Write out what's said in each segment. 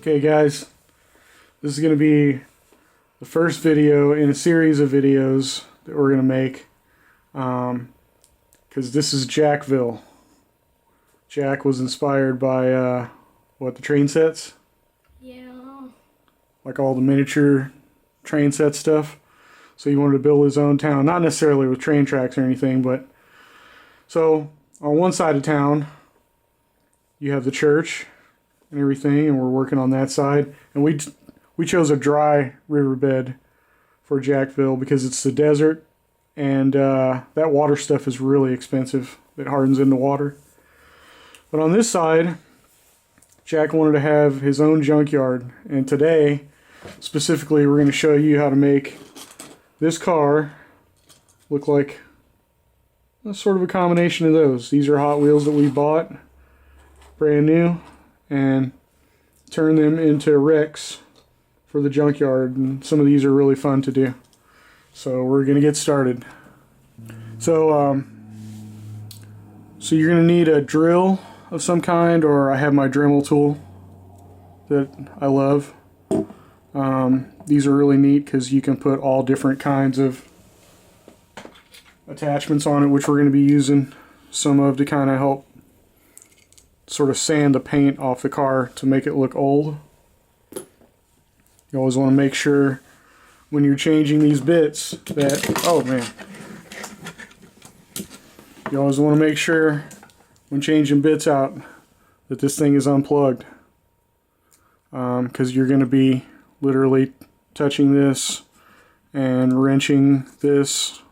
Okay guys, this is going to be the first video in a series of videos that we're going to make, because this is Jackville. Jack was inspired by what, the train sets? Yeah. Like all the miniature train set stuff. So he wanted to build his own town, not necessarily with train tracks or anything, but so on one side of town you have the church and everything, and we're working on that side. And we chose a dry riverbed for Jackville because it's the desert, and that water stuff is really expensive. It hardens in the water. But on this side, Jack wanted to have his own junkyard, and today specifically we're going to show you how to make this car look like sort of a combination of those. These are Hot Wheels that we bought brand new and turn them into wrecks for the junkyard, and some of these are really fun to do. So we're gonna get started. So you're gonna need a drill of some kind, or I have my Dremel tool that I love. These are really neat because you can put all different kinds of attachments on it, which we're going to be using some of to kind of help sort of sand the paint off the car to make it look old. You always want to make sure when you're changing these bits that, oh man, you always want to make sure when changing bits out that this thing is unplugged, because you're going to be literally touching this and wrenching this,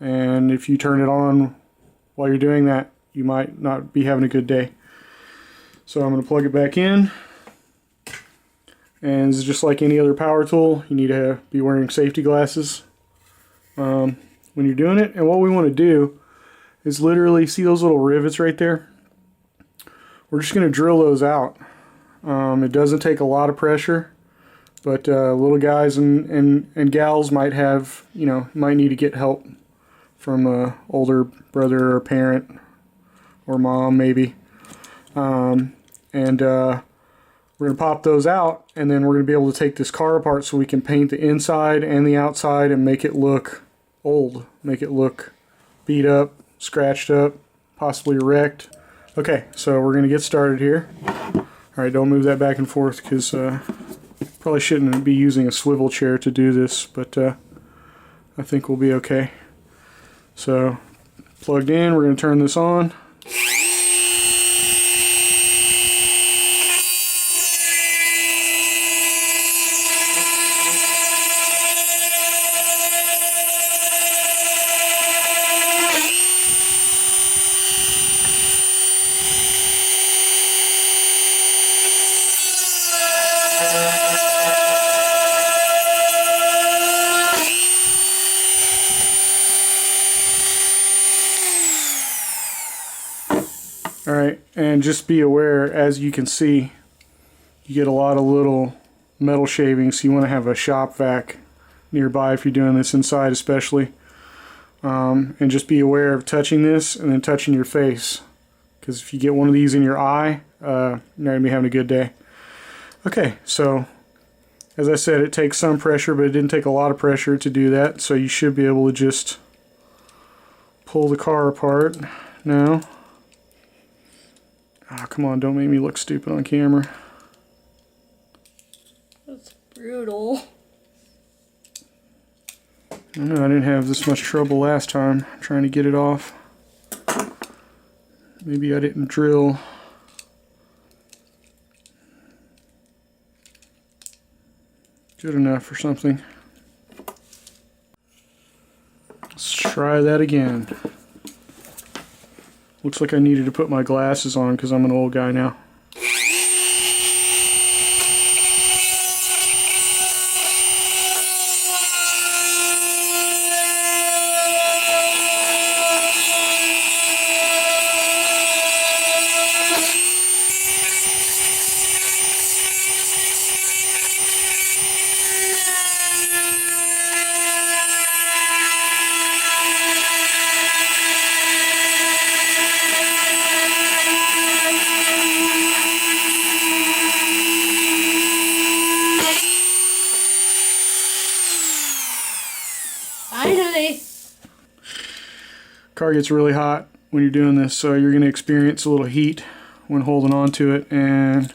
and if you turn it on while you're doing that, you might not be having a good day. So I'm going to plug it back in, and it's just like any other power tool. You need to be wearing safety glasses when you're doing it. And what we want to do is literally, see those little rivets right there? We're just going to drill those out. It doesn't take a lot of pressure, but little guys and gals might have, might need to get help from a older brother or parent or mom maybe. We're going to pop those out, and then we're going to be able to take this car apart so we can paint the inside and the outside and make it look old, make it look beat up, scratched up, possibly wrecked. Okay, so we're going to get started here. Alright, don't move that back and forth, because probably shouldn't be using a swivel chair to do this, but I think we'll be okay. So, plugged in, we're going to turn this on. Alright, and just be aware, as you can see, you get a lot of little metal shavings, so you want to have a shop vac nearby if you're doing this inside especially. And just be aware of touching this and then touching your face, because if you get one of these in your eye, you're not going to be having a good day. Okay, so as I said, it takes some pressure, but it didn't take a lot of pressure to do that, so you should be able to just pull the car apart now. Ah, come on, don't make me look stupid on camera. That's brutal. I know I didn't have this much trouble last time trying to get it off. Maybe I didn't drill good enough or something. Let's try that again. Looks like I needed to put my glasses on because I'm an old guy now. Finally. Car gets really hot when you're doing this, so you're going to experience a little heat when holding on to it. And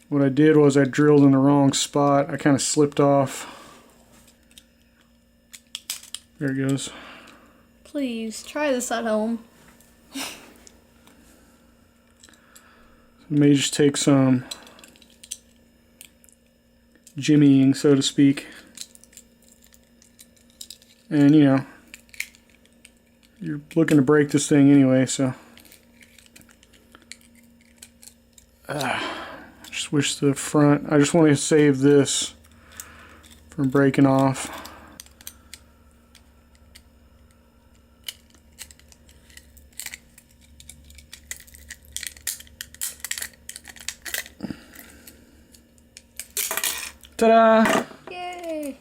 what I did was I drilled in the wrong spot. I kind of slipped off. There it goes. Please try this at home. May just take some jimmying, so to speak. And you know, you're looking to break this thing anyway, so just wish the front, I just want to save this from breaking off. Ta-da! Yay!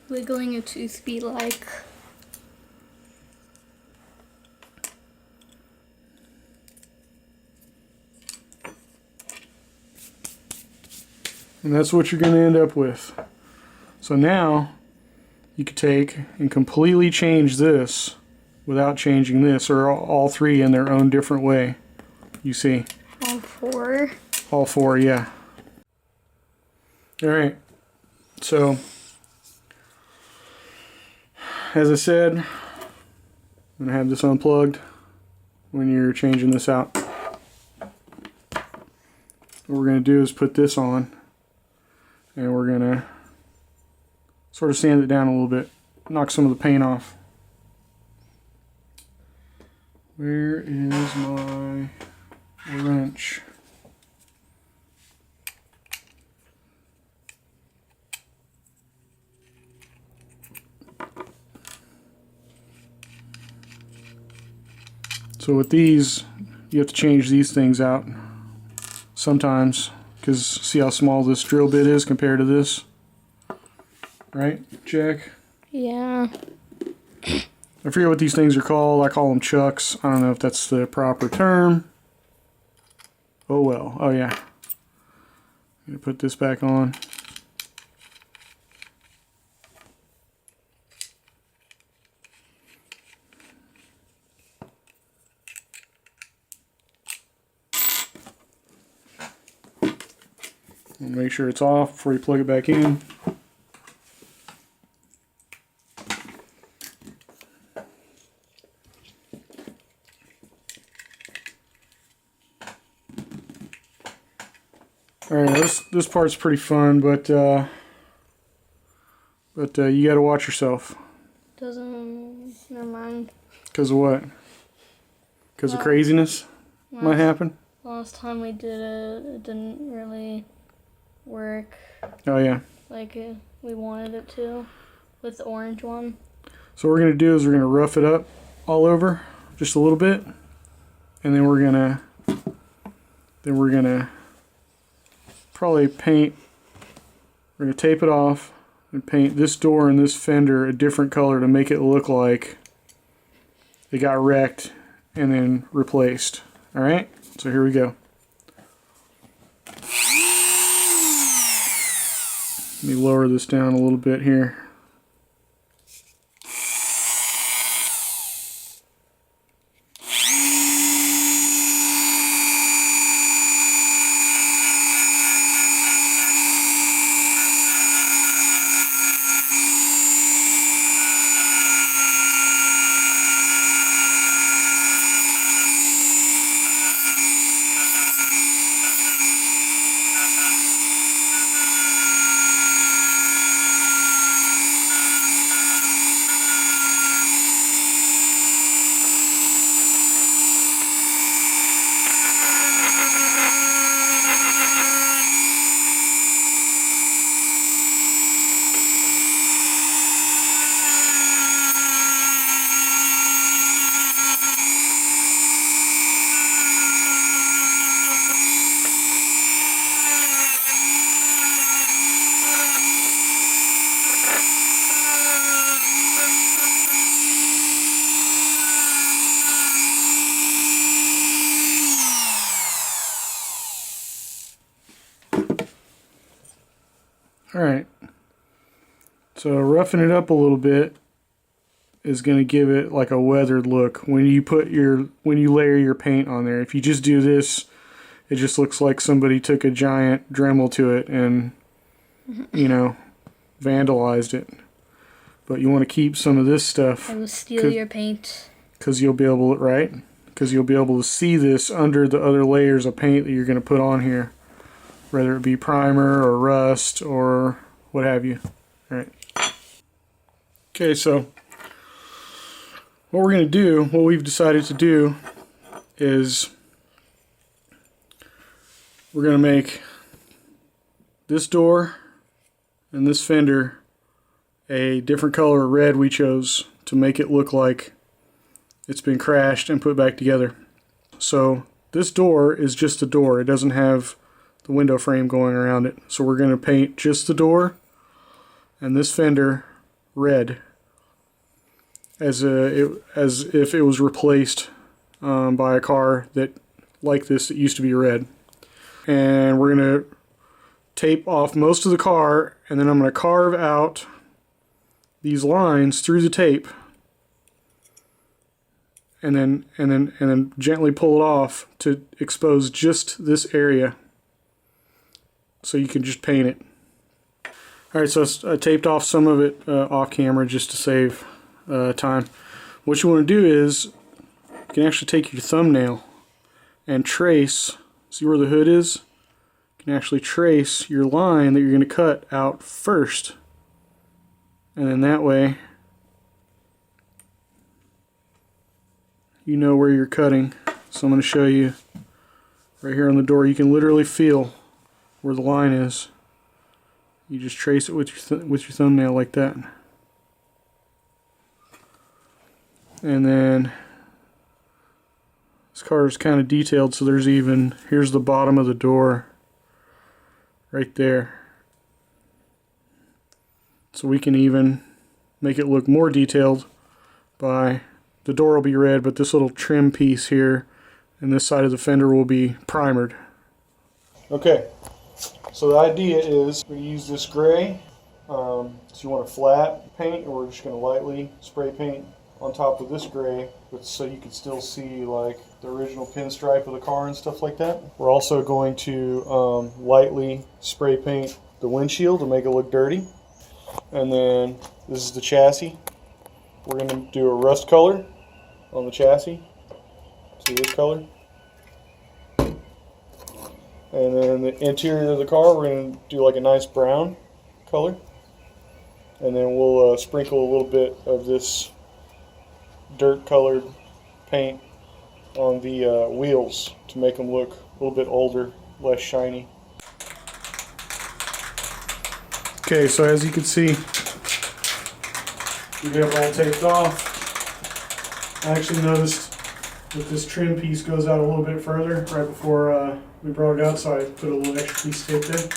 Wiggling a tooth be like. And that's what you're going to end up with. So now you could take and completely change this without changing this, or all three in their own different way. You see? All four. All four, yeah. Alright, so as I said, I'm going to have this unplugged when you're changing this out. What we're going to do is put this on, and we're going to sort of sand it down a little bit, knock some of the paint off. Where is my wrench? So with these, you have to change these things out sometimes, because see how small this drill bit is compared to this, right, Jack? Yeah. I forget what these things are called. I call them chucks. I don't know if that's the proper term. Oh well. Oh yeah. I'm gonna put this back on. And make sure it's off before you plug it back in. Alright, this part's pretty fun, but you gotta watch yourself. Never mind. Because of what? Because of craziness might happen? Last time we did it, it didn't really work Oh yeah. like we wanted it to with the orange one. So what we're going to do is we're going to rough it up all over just a little bit, and then we're going to probably paint, we're going to tape it off and paint this door and this fender a different color to make it look like it got wrecked and then replaced. Alright, so here we go. Let me lower this down a little bit here. Alright, So roughing it up a little bit is going to give it like a weathered look when you layer your paint on there. If you just do this, it just looks like somebody took a giant Dremel to it and, you know, vandalized it. But you want to keep some of this stuff. I will steal your paint. Because you'll be able to, right? Because you'll be able to see this under the other layers of paint that you're going to put on here. Whether it be primer or rust or what have you. All right. Okay, so what we're going to do, what we've decided to do is we're going to make this door and this fender a different color of red we chose to make it look like it's been crashed and put back together. So this door is just a door. It doesn't have the window frame going around it. So we're going to paint just the door and this fender red as if it was replaced by a car that like this that used to be red. And we're going to tape off most of the car, and then I'm going to carve out these lines through the tape and then gently pull it off to expose just this area so you can just paint it. Alright, so I taped off some of it off camera just to save time. What you want to do is you can actually take your thumbnail and trace, see where the hood is? You can actually trace your line that you're going to cut out first, and then that way you know where you're cutting. So I'm going to show you right here on the door. You can literally feel where the line is. You just trace it with your thumbnail like that. And then this car is kind of detailed, so here's the bottom of the door right there. So we can even make it look more detailed by the door will be red, but this little trim piece here and this side of the fender will be primered. Okay, so the idea is we use this gray. So you want a flat paint, or we're just going to lightly spray paint on top of this gray, so you can still see like the original pinstripe of the car and stuff like that. We're also going to lightly spray paint the windshield to make it look dirty. And then this is the chassis. We're going to do a rust color on the chassis. See this color? And then the interior of the car, we're going to do like a nice brown color. And then we'll sprinkle a little bit of this dirt colored paint on the wheels to make them look a little bit older, less shiny. Okay, so as you can see, we have all taped off. I actually noticed that this trim piece goes out a little bit further right before we brought it out, so I put a little extra piece of tape there.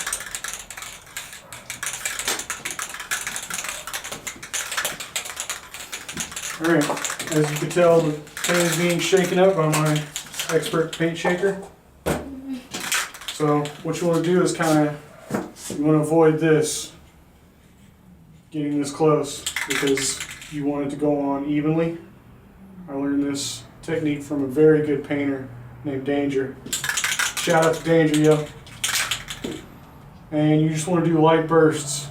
Alright, as you can tell, the paint is being shaken up by my expert paint shaker. So what you want to do is you want to avoid this, getting this close, because you want it to go on evenly. I learned this technique from a very good painter named Danger. Shout out to Danger, yo. And you just want to do light bursts.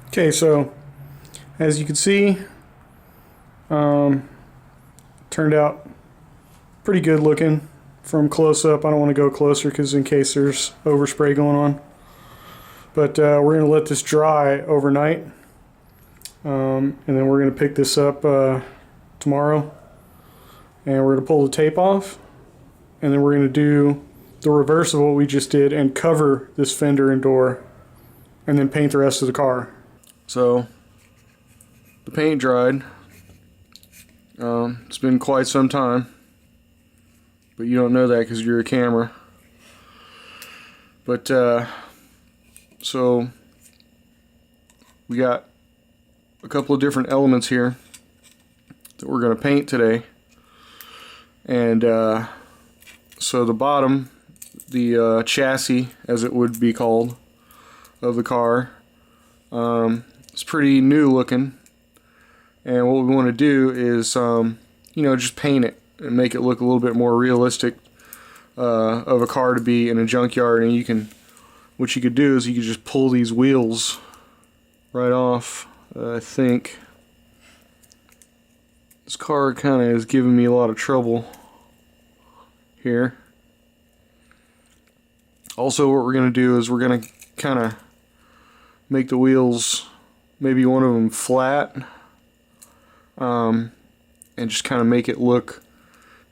Okay, so as you can see, turned out pretty good looking from close up. I don't want to go closer because in case there's overspray going on. But we're going to let this dry overnight, and then we're going to pick this up tomorrow, and we're going to pull the tape off, and then we're going to do the reverse of what we just did and cover this fender and door, and then paint the rest of the car. So the paint dried. It's been quite some time. but you don't know that because you're a camera. But so we got a couple of different elements here that we're going to paint today. And so the bottom, the chassis, as it would be called, of the car, it's pretty new looking. And what we want to do is, you know, just paint it and make it look a little bit more realistic of a car to be in a junkyard. And you can, what you could do is you could just pull these wheels right off. I think this car kind of is giving me a lot of trouble here. Also, what we're going to do is we're going to kind of make the wheels, maybe one of them flat, and just kind of make it look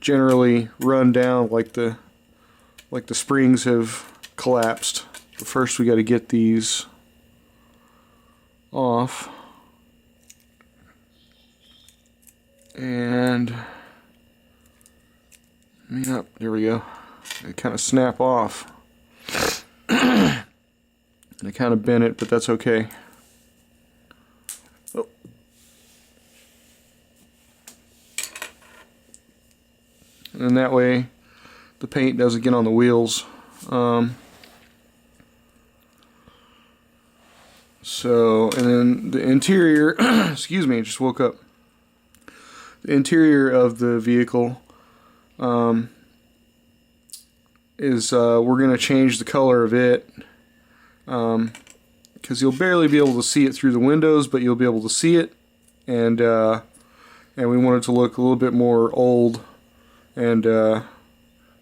generally run down like the springs have collapsed. But first we got to get these off. And yep, there we go. They kind of snap off. And I kind of bent it, but that's okay. Oh. And that way the paint doesn't get on the wheels. So, and then the interior, excuse me, I just woke up. The interior of the vehicle is, we're going to change the color of it, because you'll barely be able to see it through the windows, but you'll be able to see it, and we want it to look a little bit more old and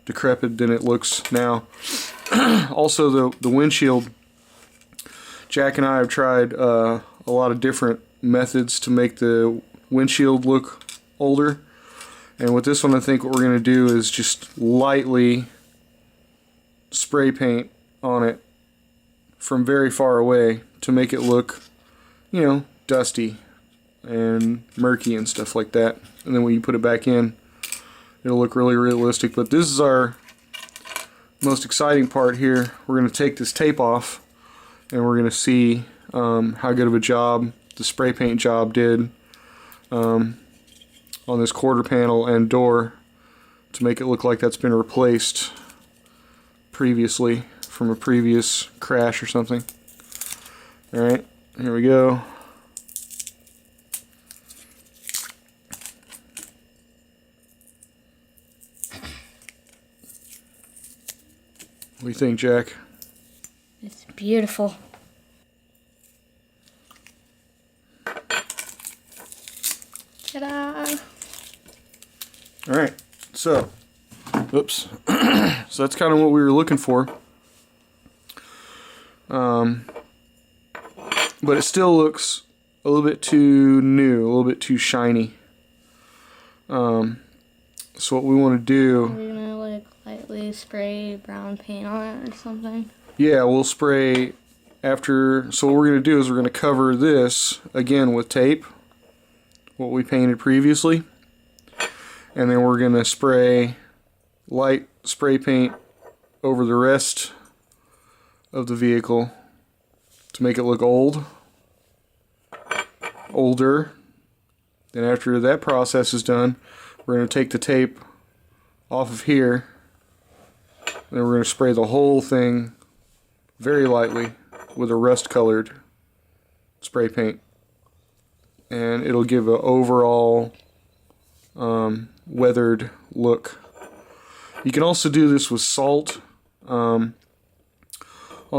decrepit than it looks now. Also, the windshield, Jack and I have tried a lot of different methods to make the windshield look older, and with this one I think what we're going to do is just lightly spray paint on it from very far away to make it look, you know, dusty and murky and stuff like that, and then when you put it back in it'll look really realistic. But this is our most exciting part here. We're going to take this tape off and we're going to see how good of a job the spray paint job did on this quarter panel and door to make it look like that's been replaced previously from a previous crash or something. Alright, here we go. What do you think, Jack? It's beautiful. Ta-da! Alright, so, oops. So that's kind of what we were looking for. But it still looks a little bit too new, a little bit too shiny. So what we want to do... Are we gonna like lightly spray brown paint on it or something? Yeah, we'll spray after... So what we're going to do is we're going to cover this again with tape, what we painted previously. And then we're going to spray light spray paint over the rest of the vehicle to make it look older. Then after that process is done, we're going to take the tape off of here, and then we're going to spray the whole thing very lightly with a rust colored spray paint, and it'll give an overall weathered look. You can also do this with salt on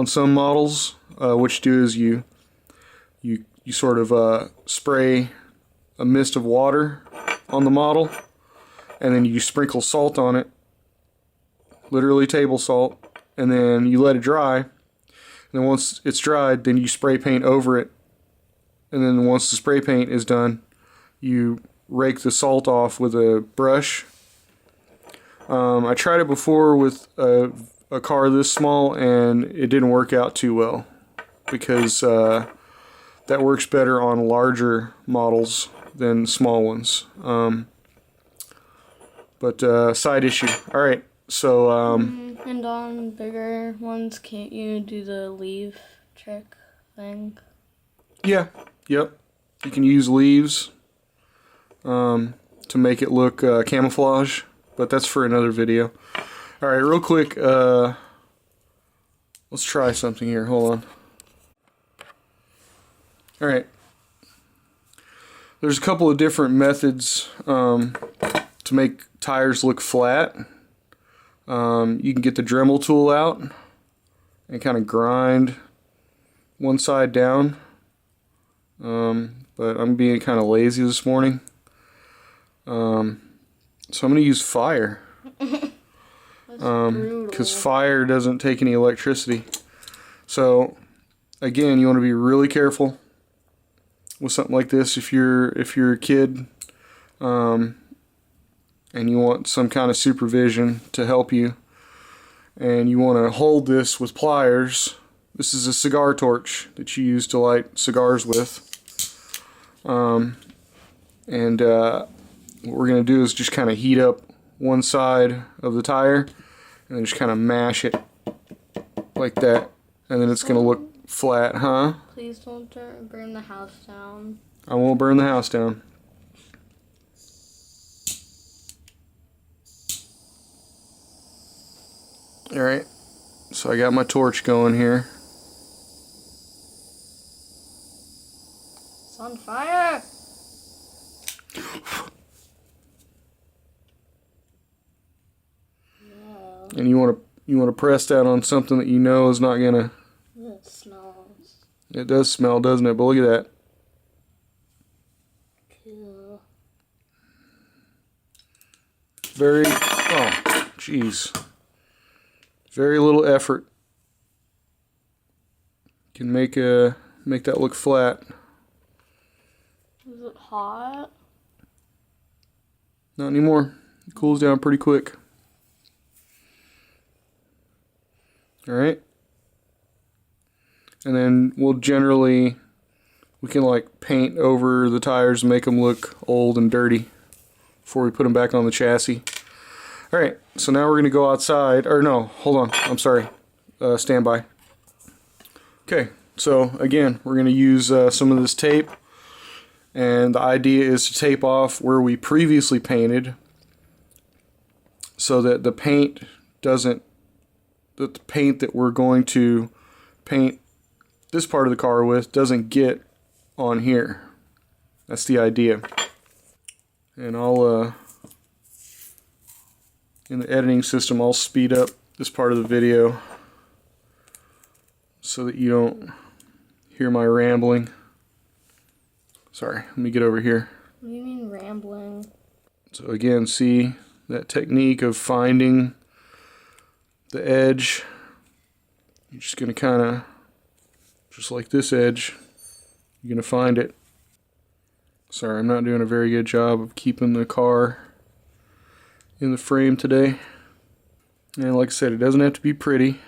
some models. What you do is you sort of spray a mist of water on the model, and then you sprinkle salt on it, literally table salt, and then you let it dry. And then once it's dried, then you spray paint over it, and then once the spray paint is done, you rake the salt off with a brush. I tried it before with a car this small, and it didn't work out too well, because that works better on larger models than small ones. But side issue. All right. So And on bigger ones, can't you do the leave trick thing? yeah, yep. You can use leaves to make it look camouflage, but that's for another video. All right, real quick. Let's try something here. Hold on. All right. There's a couple of different methods to make tires look flat. You can get the Dremel tool out and kind of grind one side down. But I'm being kind of lazy this morning. So I'm going to use fire. Because fire doesn't take any electricity. So again, you want to be really careful with something like this if you're a kid. And you want some kind of supervision to help you, and you want to hold this with pliers. This is a cigar torch that you use to light cigars with. What we're going to do is just kind of heat up one side of the tire and then just kind of mash it like that, and then it's going to look flat, huh? Please don't burn the house down. I won't burn the house down. Alright, so I got my torch going here. It's on fire! No. And you want to press that on something that you know is not gonna. It smells. It does smell, doesn't it? But look at that. Cool. Very. Oh, jeez. Very little effort can make that look flat. Is it hot? Not anymore. It cools down pretty quick. Alright. And then we can like paint over the tires and make them look old and dirty before we put them back on the chassis. Alright, so now we're going to go outside. Or no, hold on. I'm sorry. Stand by. Okay, so again, we're going to use some of this tape. And the idea is to tape off where we previously painted so that the paint that we're going to paint this part of the car with doesn't get on here. That's the idea. And in the editing system, I'll speed up this part of the video so that you don't hear my rambling. Sorry, let me get over here. What do you mean rambling? So again, see that technique of finding the edge. You're just going to kind of, just like this edge, you're going to find it. Sorry, I'm not doing a very good job of keeping the car in the frame today. And like I said, it doesn't have to be pretty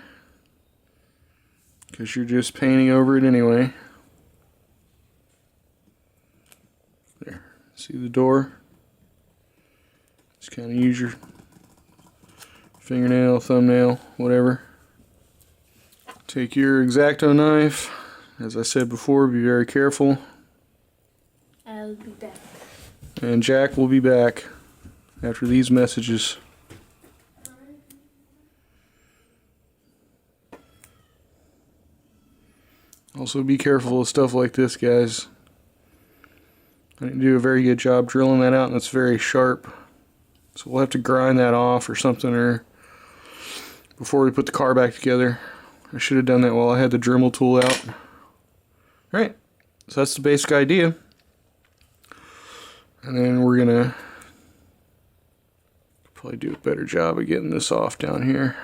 because you're just painting over it anyway. There, see the door? Just kind of use your fingernail, thumbnail, whatever. Take your X-Acto knife. As I said before, be very careful. I'll be back. And Jack will be back after these messages. Also be careful of stuff like this, guys. I didn't do a very good job drilling that out, and it's very sharp. So we'll have to grind that off or something, or before we put the car back together. I should have done that while I had the Dremel tool out. Alright, so that's the basic idea. And then we're gonna probably do a better job of getting this off down here.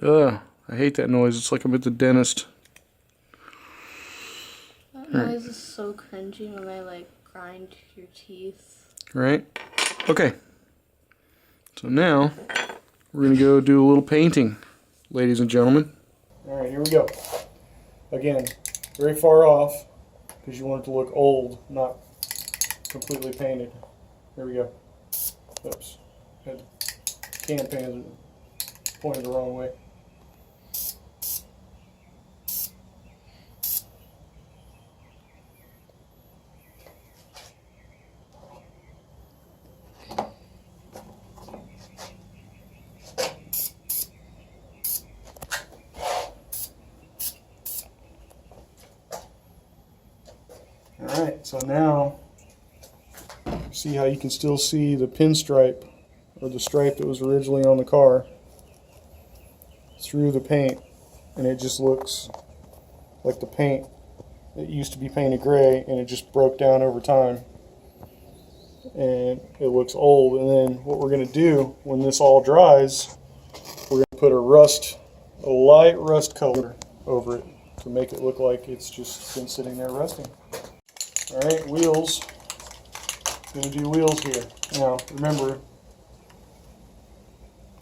Ugh, I hate that noise. It's like I'm at the dentist. That noise is so cringy when they like grind your teeth. Right? Okay. So now we're going to go do a little painting, ladies and gentlemen. Alright, here we go. Again, very far off because you want it to look old, not completely painted. Here we go. Oops. Had the can pans pointed the wrong way. Alright, so now see how you can still see the pinstripe or the stripe that was originally on the car through the paint, and it just looks like the paint. It used to be painted gray and it just broke down over time and it looks old. And then what we're going to do when this all dries, we're going to put a light rust color over it to make it look like it's just been sitting there rusting. Alright, wheels. Going to do wheels here. Now, remember,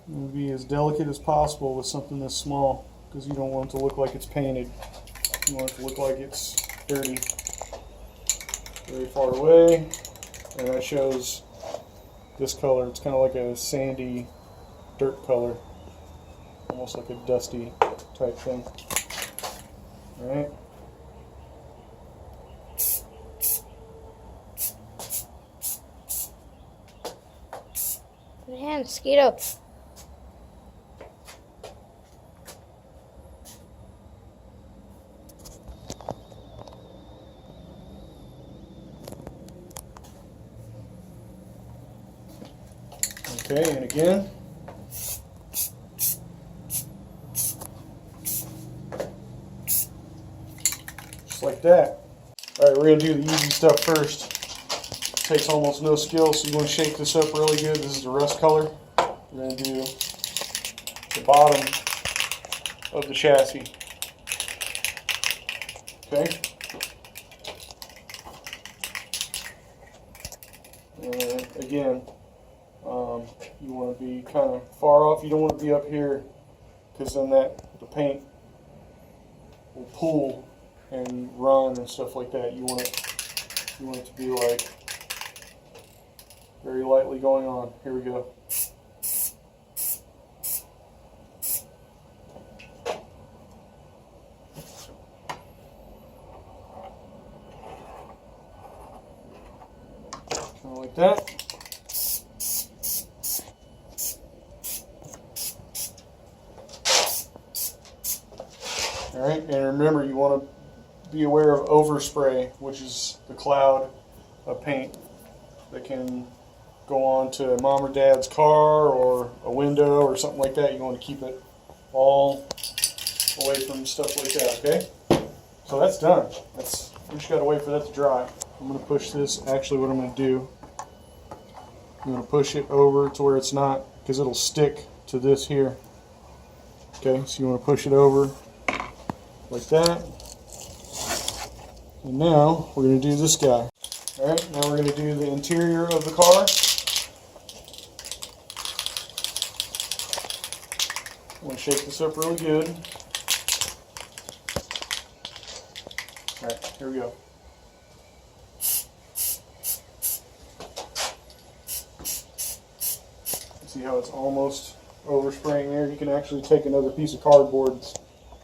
you want to be as delicate as possible with something this small because you don't want it to look like it's painted. You want it to look like it's dirty. Very far away, and that shows this color. It's kind of like a sandy dirt color, almost like a dusty type thing. Alright. Man, mosquito. Okay, and again. Just like that. Alright, we're going to do the easy stuff first. Takes almost no skill, so you want to shake this up really good. This is the rust color. We're going to do the bottom of the chassis. Okay? And again, you want to be kind of far off. You don't want to be up here because then the paint will pool and run and stuff like that. You want it to be like very lightly going on. Here we go. Kind of like that. Alright, and remember you want to be aware of overspray, which is the cloud of paint that can go on to mom or dad's car or a window or something like that. You want to keep it all away from stuff like that, okay? So that's done. We just got to wait for that to dry. I'm going to push this. Actually, what I'm going to do, I'm going to push it over to where it's not, because it'll stick to this here. Okay, so you want to push it over like that. And now we're going to do this guy. Alright, now we're going to do the interior of the car. I'm going to shake this up really good. Alright, here we go. See how it's almost overspraying there? You can actually take another piece of cardboard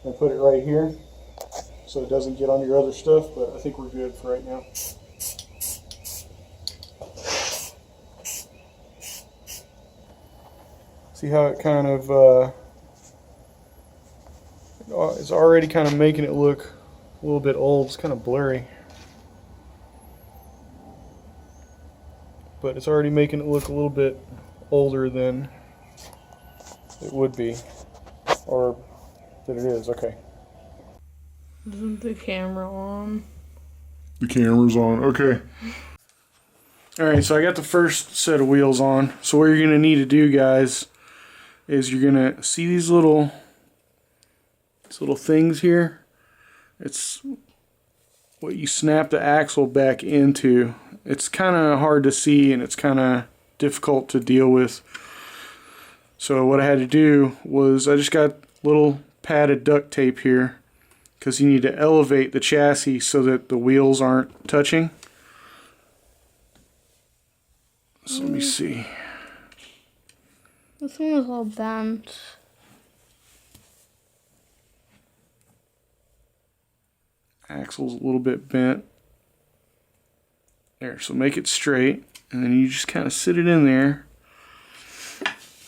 and put it right here so it doesn't get on your other stuff, but I think we're good for right now. See how it kind of it's already kind of making it look a little bit old. It's kind of blurry, but it's already making it look a little bit older than it would be, or that it is. Okay. Isn't the camera on? The camera's on. Okay. Alright, so I got the first set of wheels on. So what you're going to need to do, guys, is you're going to see these little things here. It's what you snap the axle back into. It's kind of hard to see and it's kind of difficult to deal with. So what I had to do was I just got little padded duct tape here because you need to elevate the chassis so that the wheels aren't touching. So let me see. This one was all bent. Axle's a little bit bent. There, so make it straight, and then you just kind of sit it in there.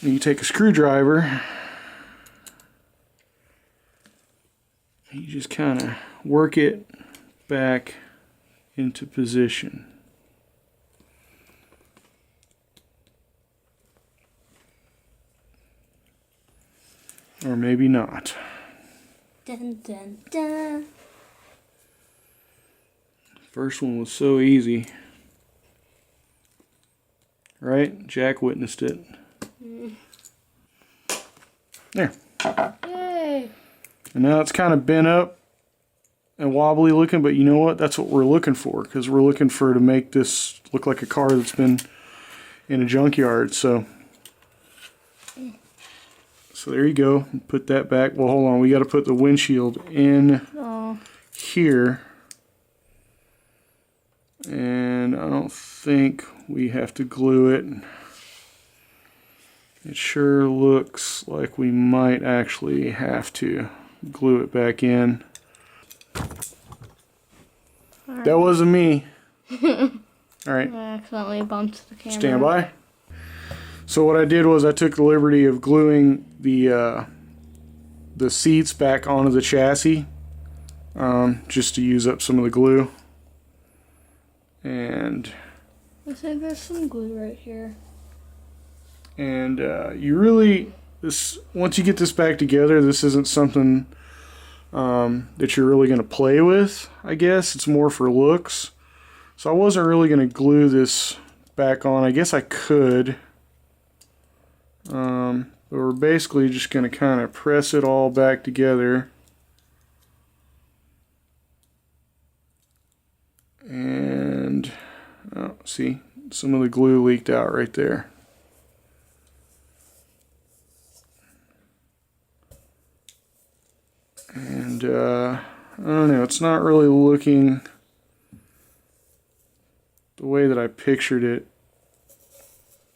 And you take a screwdriver, and you just kind of work it back into position. Or maybe not. Dun dun dun. First one was so easy. Right? Jack witnessed it. There. Yay! And now it's kind of bent up and wobbly looking, but you know what? That's what we're looking for, because we're looking for to make this look like a car that's been in a junkyard. So there you go. Put that back. Well, hold on. We got to put the windshield in here. And I don't think we have to glue it. It sure looks like we might actually have to glue it back in. Right. That wasn't me. Alright. I accidentally bumped the camera. Stand by. So what I did was I took the liberty of gluing the seats back onto the chassis, just to use up some of the glue. And I think there's some glue right here. And you really, once you get this back together, this isn't something that you're really going to play with, I guess. It's more for looks. So I wasn't really going to glue this back on. I guess I could. But we're basically just going to kind of press it all back together. And, oh, see, some of the glue leaked out right there. And I don't know, it's not really looking the way that I pictured it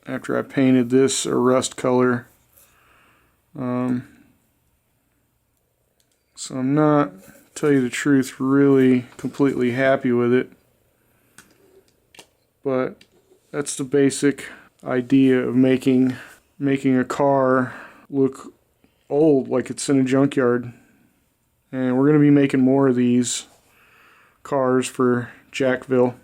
after I painted this a rust color. So I'm not, to tell you the truth, really completely happy with it. But that's the basic idea of making a car look old, like it's in a junkyard. And we're going to be making more of these cars for Jackville.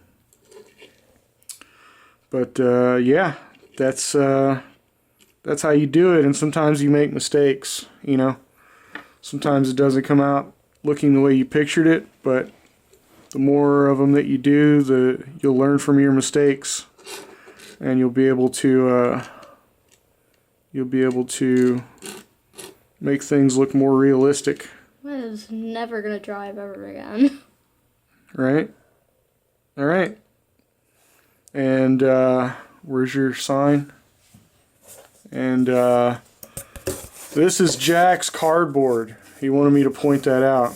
But yeah, that's how you do it. And sometimes you make mistakes, you know. Sometimes it doesn't come out looking the way you pictured it, but the more of them that you do, you'll learn from your mistakes, and you'll be able to make things look more realistic. That is never gonna drive ever again. Right? All right. And where's your sign? And this is Jack's cardboard. He wanted me to point that out.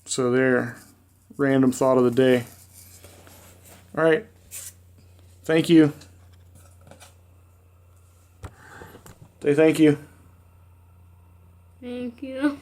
So there. Random thought of the day. All right. Thank you. Say thank you. Thank you.